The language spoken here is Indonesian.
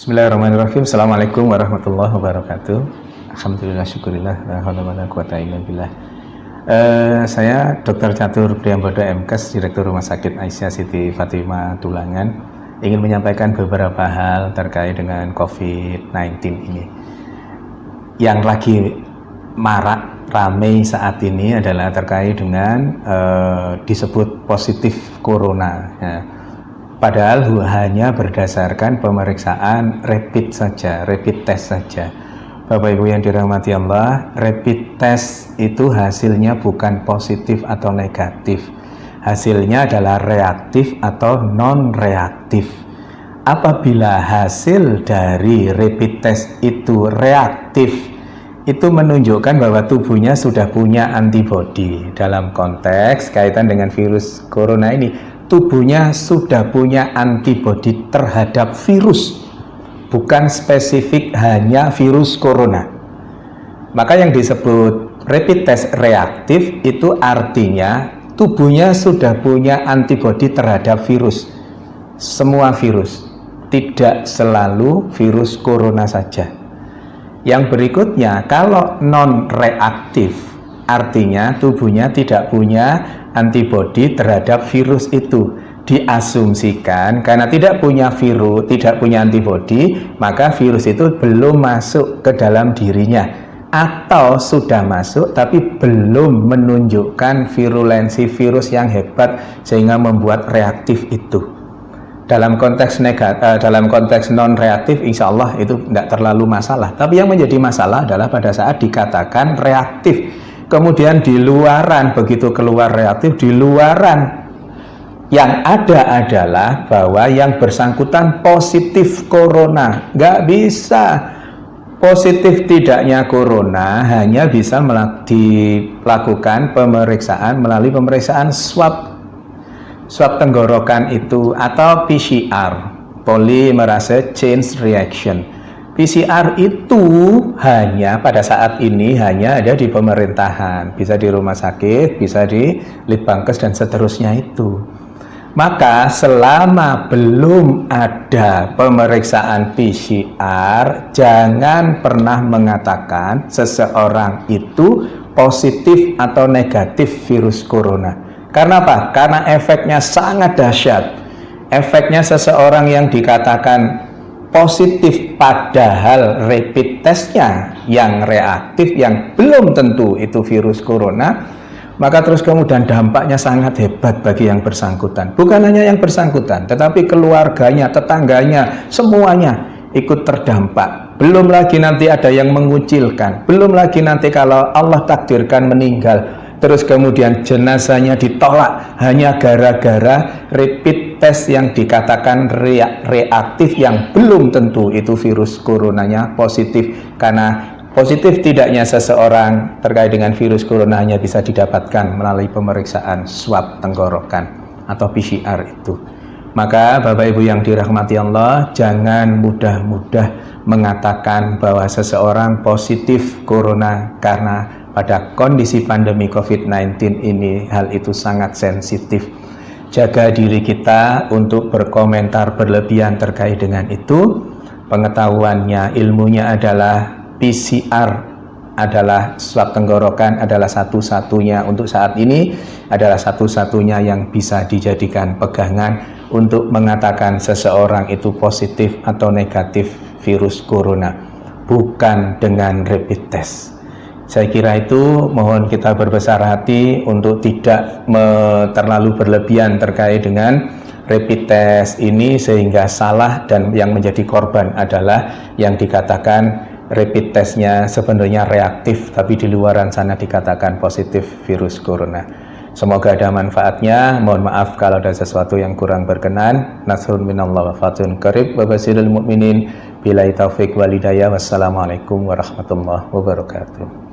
Bismillahirrahmanirrahim. Assalamualaikum warahmatullahi wabarakatuh. Alhamdulillah, syukurillah, la haula wala quwata illa billah. Saya Dr. Catur Priambodo MKes, Direktur Rumah Sakit Aisyah Siti Fatimah Tulangan, ingin menyampaikan beberapa hal terkait dengan COVID-19 ini. Yang lagi marak ramai saat ini adalah terkait dengan disebut positif corona. Ya. Padahal hanya berdasarkan pemeriksaan rapid saja, rapid test saja. Bapak Ibu yang dirahmati Allah, rapid test itu hasilnya bukan positif atau negatif. Hasilnya adalah reaktif atau non-reaktif. Apabila hasil dari rapid test itu reaktif, itu menunjukkan bahwa tubuhnya sudah punya antibodi. Dalam konteks kaitan dengan virus corona ini, tubuhnya sudah punya antibodi terhadap virus, bukan spesifik hanya virus corona. Maka yang disebut rapid test reaktif itu artinya tubuhnya sudah punya antibodi terhadap virus, semua virus, tidak selalu virus corona saja. Yang berikutnya, kalau non reaktif artinya tubuhnya tidak punya antibodi terhadap virus itu. Diasumsikan karena tidak punya virus, tidak punya antibodi, maka virus itu belum masuk ke dalam dirinya, atau sudah masuk tapi belum menunjukkan virulensi virus yang hebat sehingga membuat reaktif itu. Dalam konteks dalam konteks non reaktif, insya Allah itu tidak terlalu masalah. Tapi yang menjadi masalah adalah pada saat dikatakan reaktif, kemudian di luaran, begitu keluar reaktif, di luaran yang ada adalah bahwa yang bersangkutan positif corona. Nggak bisa. Positif tidaknya corona hanya bisa dilakukan pemeriksaan melalui pemeriksaan swab tenggorokan itu, atau PCR, polymerase chain reaction. PCR itu hanya pada saat ini hanya ada di pemerintahan, bisa di rumah sakit, bisa di Litbangkes dan seterusnya itu. Maka selama belum ada pemeriksaan PCR, jangan pernah mengatakan seseorang itu positif atau negatif virus corona. Karena apa? Karena efeknya sangat dahsyat. Efeknya seseorang yang dikatakan positif padahal rapid testnya yang reaktif, yang belum tentu itu virus corona, maka terus kemudian dampaknya sangat hebat bagi yang bersangkutan. Bukan hanya yang bersangkutan, tetapi keluarganya, tetangganya, semuanya ikut terdampak. Belum lagi nanti ada yang mengucilkan, belum lagi nanti kalau Allah takdirkan meninggal, terus kemudian jenazahnya ditolak hanya gara-gara rapid test yang dikatakan reaktif, yang belum tentu itu virus coronanya positif. Karena positif tidaknya seseorang terkait dengan virus corona hanya bisa didapatkan melalui pemeriksaan swab tenggorokan atau PCR itu. Maka Bapak Ibu yang dirahmati Allah, jangan mudah-mudah mengatakan bahwa seseorang positif corona, karena pada kondisi pandemi COVID-19 ini hal itu sangat sensitif. Jaga diri kita untuk berkomentar berlebihan terkait dengan itu. Pengetahuannya, ilmunya adalah PCR adalah swab tenggorokan, adalah satu-satunya untuk saat ini, adalah satu-satunya yang bisa dijadikan pegangan untuk mengatakan seseorang itu positif atau negatif virus corona, bukan dengan rapid test. Saya kira itu, mohon kita berbesar hati untuk tidak terlalu berlebihan terkait dengan rapid test ini sehingga salah, dan yang menjadi korban adalah yang dikatakan rapid testnya sebenarnya reaktif tapi di luaran sana dikatakan positif virus corona. Semoga ada manfaatnya. Mohon maaf kalau ada sesuatu yang kurang berkenan. Nasrun minallah wa fatun qarib wa basyiril mu'minin. Billahi taufiq wal hidayah. Wassalamualaikum warahmatullahi wabarakatuh.